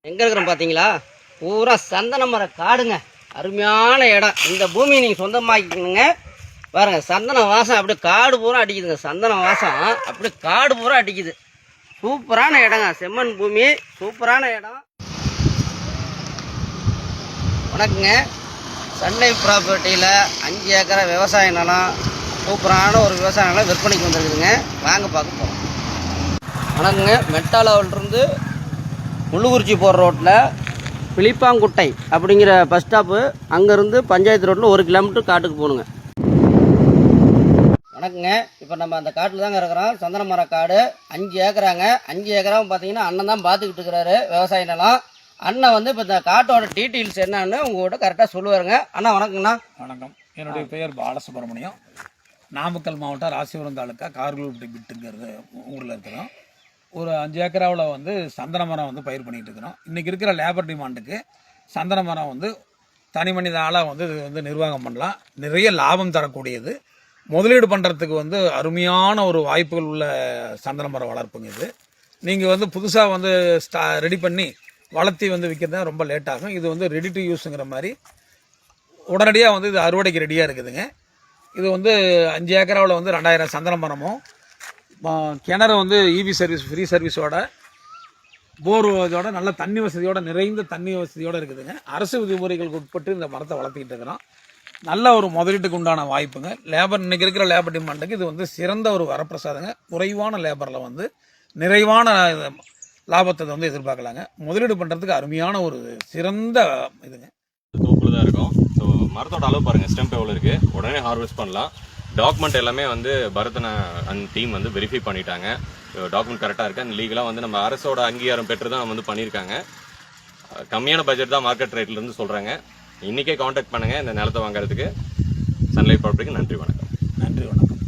எங்கே இருக்கிறோம் பார்த்தீங்களா? பூரா சந்தன மர காடுங்க. அருமையான இடம். இந்த பூமியை நீங்கள் சொந்தமாக்கிக்கணுங்க. பாருங்கள், சந்தன வாசம் அப்படியே காடு பூரா அடிக்குதுங்க. சந்தன வாசம் அப்படியே காடு பூரா அடிக்குது. சூப்பரான இடங்க. செம்மண் பூமி, சூப்பரான இடம். வணக்கங்க. சன்லை ப்ராப்பர்ட்டியில் 5 ஏக்கரா விவசாய நிலம், சூப்பரான ஒரு விவசாய நிலம் விற்பனைக்கு வந்துருக்குதுங்க. வாங்க பார்க்க போகிறோம். வணக்கங்க. மெட்டாலாவிலிருந்து முள்ளுக்குறிச்சி போகிற ரோட்டில் பிலிப்பாங்குட்டை அப்படிங்கிற பஸ் ஸ்டாப்பு, அங்கேருந்து பஞ்சாயத்து ரோட்டில் 1 கிலோமீட்டர் காட்டுக்கு போகணுங்க. வணக்கங்க. இப்போ நம்ம அந்த காட்டில் தாங்க இருக்கிறோம். சந்தன மர காடு 5 ஏக்கராங்க. 5 ஏக்கராவும் பார்த்தீங்கன்னா அண்ணன் தான் பார்த்துக்கிட்டு இருக்கிறாரு விவசாய நிலம். அண்ணன் வந்து இப்போ இந்த காட்டோட டீட்டெயில்ஸ் என்னன்னு உங்கள்கிட்ட கரெக்டாக சொல்லுவாருங்க. அண்ணா வணக்கங்கண்ணா. வணக்கம். என்னுடைய பெயர் பாலசுப்ரமணியம். நாமக்கல் மாவட்டம் ராசிபுரம் தாலுக்கா கார்குல்பட்டி பிட்டுங்கிறது ஊரில் இருக்கிறோம். ஒரு 5 ஏக்கராவில் வந்து சந்தன மரம் வந்து பயிர் பண்ணிகிட்டு இருக்கிறோம். இன்றைக்கி இருக்கிற லேபர் டிமாண்டுக்கு சந்தன மரம் வந்து தனி மனித ஆளாக வந்து இது வந்து நிர்வாகம் பண்ணலாம். நிறைய லாபம் தரக்கூடியது. முதலீடு பண்ணுறதுக்கு வந்து அருமையான ஒரு வாய்ப்புகள் உள்ள சந்தன மரம் வளர்ப்புங்க இது. நீங்கள் வந்து புதுசாக வந்து ரெடி பண்ணி வளர்த்தி வந்து விற்கிறது ரொம்ப லேட் ஆகும். இது வந்து ரெடி டு யூஸுங்கிற மாதிரி உடனடியாக வந்து இது அறுவடைக்கு ரெடியாக இருக்குதுங்க. இது வந்து 5 ஏக்கராவில் வந்து 2000 சந்தன மரமும், கிணறு வந்து இபி சர்வீஸ் ஃப்ரீ சர்வீஸோட, போர் இதோட நல்ல தண்ணி வசதியோட, நிறைந்த தண்ணி வசதியோடு இருக்குதுங்க. அரசு விதிமுறைகளுக்கு உட்பட்டு இந்த மரத்தை வளர்த்திக்கிட்டு இருக்கிறோம். நல்ல ஒரு முதலீட்டுக்கு உண்டான வாய்ப்புங்க. லேபர் இன்றைக்கி இருக்கிற லேபர் டிமாண்டுக்கு இது வந்து சிறந்த ஒரு வரப்பிரசாதங்க. குறைவான லேபரில் வந்து நிறைவான லாபத்தை வந்து எதிர்பார்க்கலாங்க. முதலீடு பண்ணுறதுக்கு அருமையான ஒரு சிறந்த இதுங்க. தோப்புல தான் இருக்கும். ஸோ மரத்தோட அளவு பாருங்கள், ஸ்டெம்ப் எவ்வளோ இருக்குது, உடனே ஹார்வெஸ்ட் பண்ணலாம். டாக்குமெண்ட் எல்லாமே வந்து பரதன அண்ட் டீம் வந்து வெரிஃபை பண்ணிட்டாங்க. டாக்குமெண்ட் கரெக்டாக இருக்குது. அந்த லீகலாக வந்து நம்ம அரசோட அங்கீகாரம் பெற்று தான் வந்து பண்ணியிருக்காங்க. கம்மியான பட்ஜெட் தான் மார்க்கெட் ரேட்லேருந்து சொல்கிறாங்க. இன்றைக்கே காண்டாக்ட் பண்ணுங்கள் இந்த நிலத்தை வாங்குறதுக்கு. சன்லைட் ப்ராப்பர்ட்டிக்கு நன்றி, வணக்கம். நன்றி, வணக்கம்.